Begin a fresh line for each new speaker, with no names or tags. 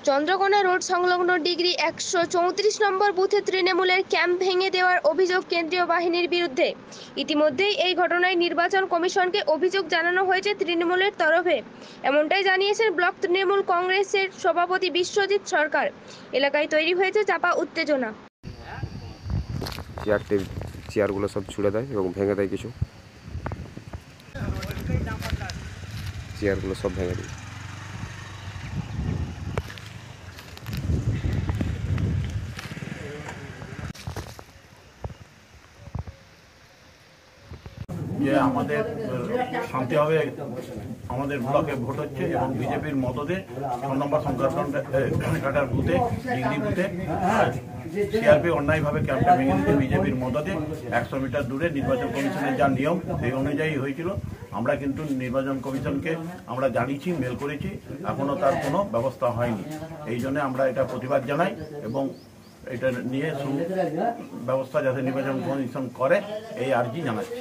Chandrakona road সংলগ্ন degree 134 নম্বর বুথে তৃণমূলের ক্যাম্প ভেঙে দেওয়ার অভিযোগ কেন্দ্রীয় বাহিনীর বিরুদ্ধে। ইতিমধ্যেই এই ঘটনায় নির্বাচন কমিশনকে অভিযোগ জানানো হয়েছে তৃণমূলের তরফে। এমনটাই জানিয়েছেন ব্লক তৃণমূল কংগ্রেসের সভাপতি বিশ্বজিৎ সরকার। এলাকায় তৈরি হয়েছে চাপা উত্তেজনা।
চেয়ারগুলো সব ছুড়ে দেয় এবং ভেঙে দেয়, কিছু চেয়ারগুলো সব ভেঙে দেয়।
যে আমাদের শান্তিভাবে আমাদের ব্লকে ভোট হচ্ছে এবং বিজেপির মদদে 6 নম্বর সংখ্যাটার বুথে ডিগ্রি বুথে সিআরপি অন্যায়ভাবে ক্যাম্পটা ভেঙে দিতে বিজেপির মদদে 100 মিটার দূরে নির্বাচন কমিশনের যা নিয়ম সেই অনুযায়ী হয়েছিল। আমরা কিন্তু নির্বাচন কমিশনকে আমরা জানিয়েছি, মেল করেছি, এখনো তার কোনো ব্যবস্থা হয়নি। এই জন্য আমরা এটা প্রতিবাদ জানাই এবং এটা নিয়ে ব্যবস্থা যাতে নির্বাচন কমিশন করে এই আর্জি জানাচ্ছি।